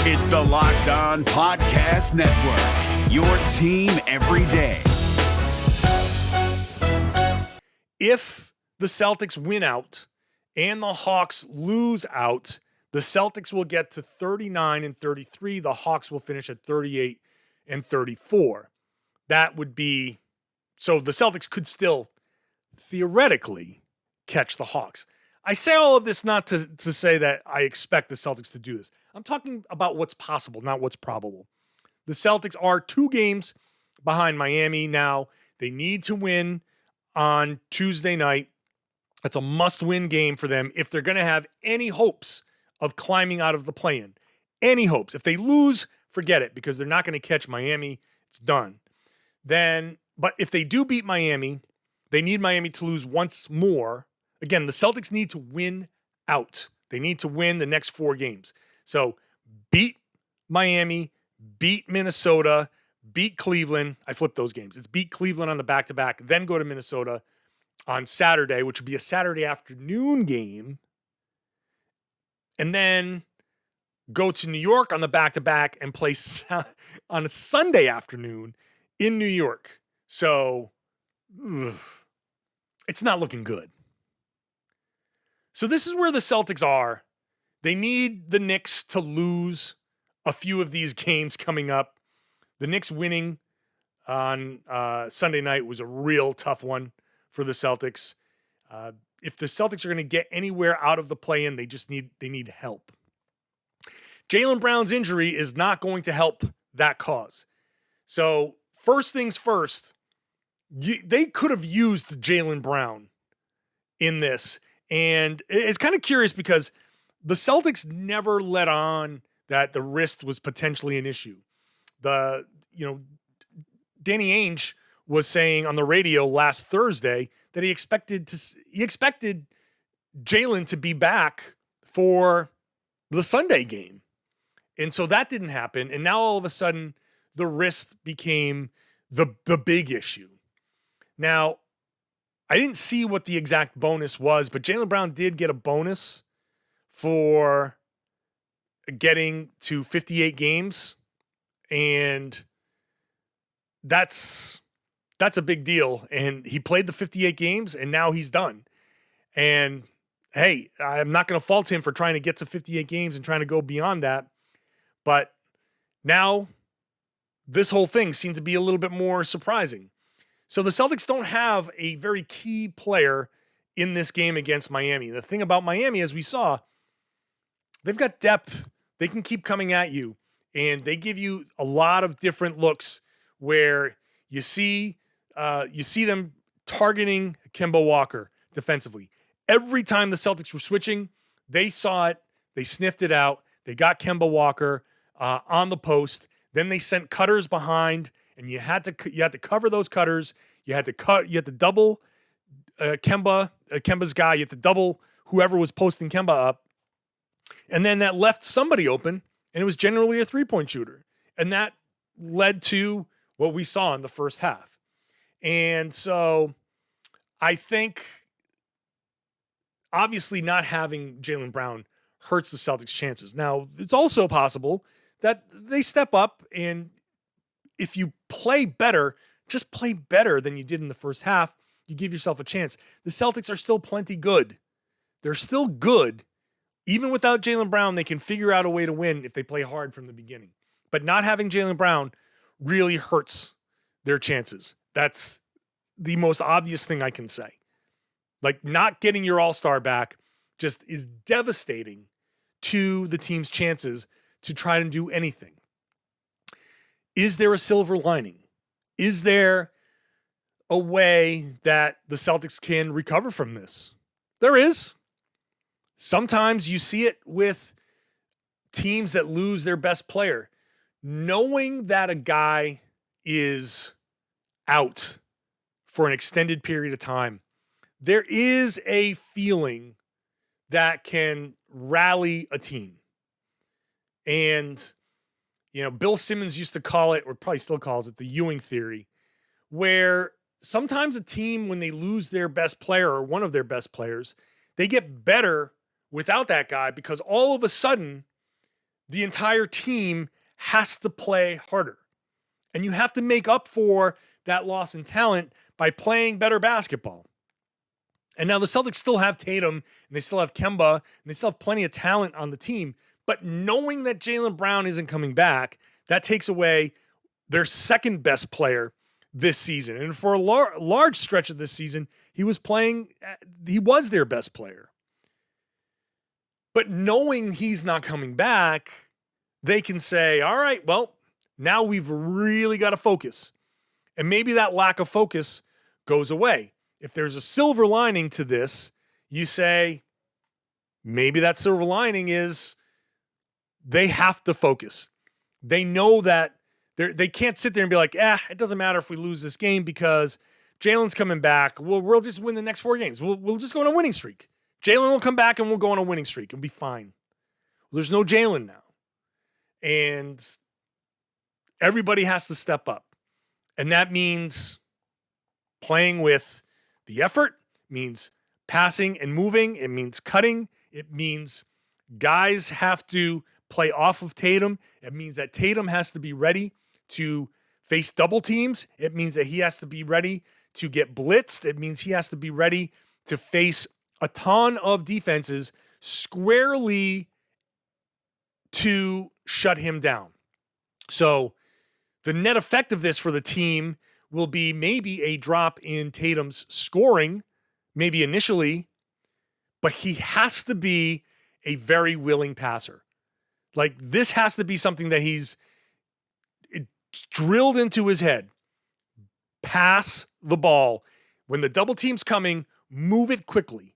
It's the Locked On Podcast Network, your team every day. If the Celtics win out and the Hawks lose out, the Celtics will get to 39-33. The Hawks will finish at 38-34. That would be, so the Celtics could still theoretically catch the Hawks. I say all of this not to say that I expect the Celtics to do this. I'm talking about what's possible, not what's probable. The Celtics are 2 games behind Miami now. They need to win on Tuesday night. That's a must-win game for them if they're going to have any hopes of climbing out of the play-in. Any hopes. If they lose, forget it, because they're not going to catch Miami. It's done. But if they do beat Miami, they need Miami to lose once more. Again, the Celtics need to win out. They need to win the next 4 games. So beat Miami, beat Minnesota, beat Cleveland. I flipped those games. It's beat Cleveland on the back-to-back, then go to Minnesota on Saturday, which would be a Saturday afternoon game, and then go to New York on the back-to-back and play on a Sunday afternoon in New York. So it's not looking good. So this is where the Celtics are. They need the Knicks to lose a few of these games coming up. The Knicks winning on Sunday night was a real tough one for the Celtics. If the Celtics are going to get anywhere out of the play-in, they need help. Jaylen Brown's injury is not going to help that cause. So first things first, they could have used Jaylen Brown in this. And it's kind of curious because the Celtics never let on that the wrist was potentially an issue. Danny Ainge was saying on the radio last Thursday that he expected Jaylen to be back for the Sunday game. And so that didn't happen. And now all of a sudden the wrist became the big issue. Now, I didn't see what the exact bonus was, but Jaylen Brown did get a bonus for getting to 58 games. And that's a big deal. And he played the 58 games and now he's done. And hey, I'm not going to fault him for trying to get to 58 games and trying to go beyond that. But now this whole thing seemed to be a little bit more surprising. So the Celtics don't have a very key player in this game against Miami. The thing about Miami, as we saw, they've got depth. They can keep coming at you, and they give you a lot of different looks where you see them targeting Kemba Walker defensively. Every time the Celtics were switching, they saw it, they sniffed it out, they got Kemba Walker on the post. Then they sent cutters behind, and you had to cover those cutters. You had to double Kemba's guy. You had to double whoever was posting Kemba up. And then that left somebody open, and it was generally a 3-point shooter. And that led to what we saw in the first half. And so I think obviously not having Jaylen Brown hurts the Celtics' chances. Now, it's also possible that they step up, and if you play better, just play better than you did in the first half, you give yourself a chance. The Celtics are still plenty good. They're still good. Even without Jaylen Brown, they can figure out a way to win if they play hard from the beginning. But not having Jaylen Brown really hurts their chances. That's the most obvious thing I can say. Like, not getting your all-star back just is devastating to the team's chances to try and do anything. Is there a silver lining? Is there a way that the Celtics can recover from this? There is. Sometimes you see it with teams that lose their best player. Knowing that a guy is out for an extended period of time, there is a feeling that can rally a team. And, Bill Simmons used to call it, or probably still calls it, the Ewing theory, where sometimes a team, when they lose their best player or one of their best players, they get better without that guy because all of a sudden the entire team has to play harder. And you have to make up for that loss in talent by playing better basketball. And now the Celtics still have Tatum, and they still have Kemba, and they still have plenty of talent on the team. But knowing that Jaylen Brown isn't coming back, that takes away their second best player this season. And for a large stretch of this season, he was their best player. But knowing he's not coming back, they can say, all right, well, now we've really got to focus. And maybe that lack of focus goes away. If there's a silver lining to this, you say, maybe that silver lining is they have to focus. They know that they can't sit there and be like, it doesn't matter if we lose this game because Jaylen's coming back. We'll just win the next 4 games. We'll just go on a winning streak. Jaylen will come back and we'll go on a winning streak. It'll be fine. Well, there's no Jaylen now. And everybody has to step up. And that means playing with the effort, means passing and moving. It means cutting. It means guys have to play off of Tatum. It means that Tatum has to be ready to face double teams. It means that he has to be ready to get blitzed. It means he has to be ready to face a ton of defenses squarely to shut him down. So the net effect of this for the team will be maybe a drop in Tatum's scoring, maybe initially, but he has to be a very willing passer. Like, this has to be something that it's drilled into his head. Pass the ball. When the double team's coming, move it quickly.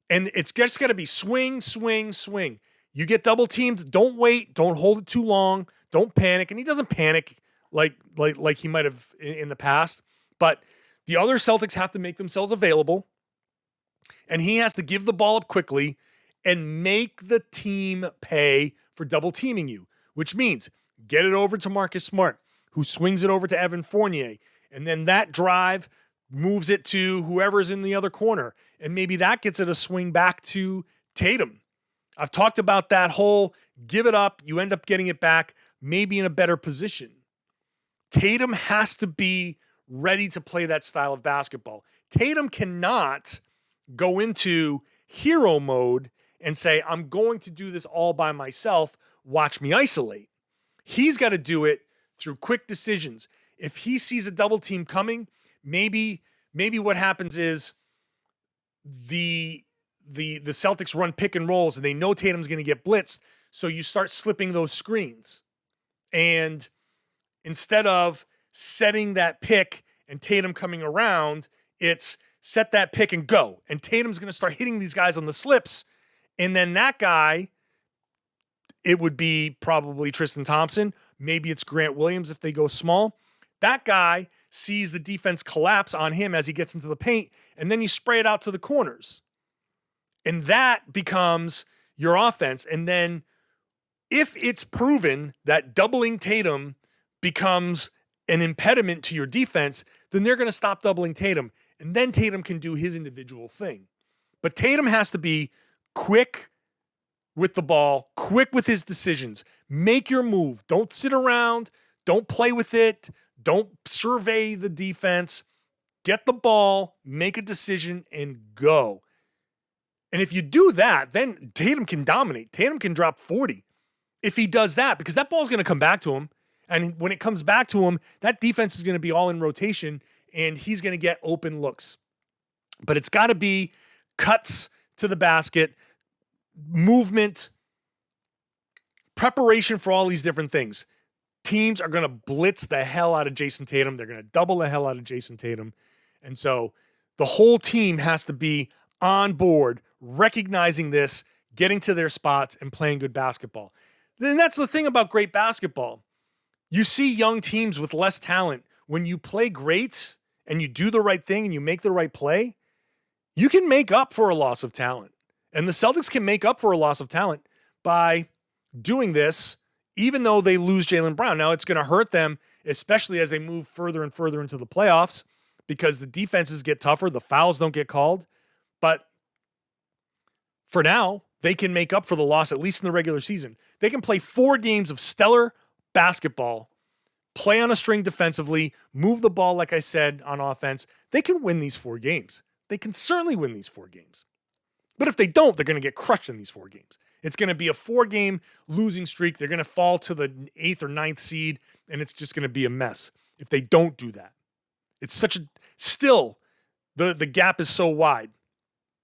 And it's just got to be swing, swing, swing. You get double teamed, don't wait, don't hold it too long, don't panic. And he doesn't panic like he might have in the past. But the other Celtics have to make themselves available. And he has to give the ball up quickly and make the team pay for double teaming you, which means get it over to Marcus Smart, who swings it over to Evan Fournier. And then that drive moves it to whoever's in the other corner. And maybe that gets it a swing back to Tatum. I've talked about that whole give it up, you end up getting it back, maybe in a better position. Tatum has to be ready to play that style of basketball. Tatum cannot go into hero mode and say, I'm going to do this all by myself, watch me isolate. He's got to do it through quick decisions. If he sees a double team coming, maybe what happens is the Celtics run pick and rolls and they know Tatum's going to get blitzed. So you start slipping those screens. And instead of setting that pick and Tatum coming around, it's set that pick and go. And Tatum's going to start hitting these guys on the slips. And then that guy, it would be probably Tristan Thompson. Maybe it's Grant Williams if they go small. That guy sees the defense collapse on him as he gets into the paint, and then you spray it out to the corners. And that becomes your offense. And then if it's proven that doubling Tatum becomes an impediment to your defense, then they're going to stop doubling Tatum. And then Tatum can do his individual thing. But Tatum has to be quick with the ball, quick with his decisions. Make your move. Don't sit around. Don't play with it. Don't survey the defense. Get the ball, make a decision, and go. And if you do that, then Tatum can dominate. Tatum can drop 40 if he does that, because that ball's going to come back to him. And when it comes back to him, that defense is going to be all in rotation, and he's going to get open looks. But it's got to be cuts to the basket, movement, preparation for all these different things. Teams are going to blitz the hell out of Jayson Tatum. They're going to double the hell out of Jayson Tatum. And so the whole team has to be on board, recognizing this, getting to their spots, and playing good basketball. Then that's the thing about great basketball. You see young teams with less talent. When you play great and you do the right thing and you make the right play, you can make up for a loss of talent. And the Celtics can make up for a loss of talent by doing this, even though they lose Jaylen Brown. Now, it's going to hurt them, especially as they move further and further into the playoffs, because the defenses get tougher, the fouls don't get called. But for now, they can make up for the loss, at least in the regular season. They can play 4 games of stellar basketball, play on a string defensively, move the ball, like I said, on offense. They can win these 4 games. They can certainly win these 4 games. But if they don't, they're going to get crushed in these 4 games. It's going to be a 4-game losing streak. They're going to fall to the 8th or 9th seed, and it's just going to be a mess if they don't do that. It's such a, still, the gap is so wide.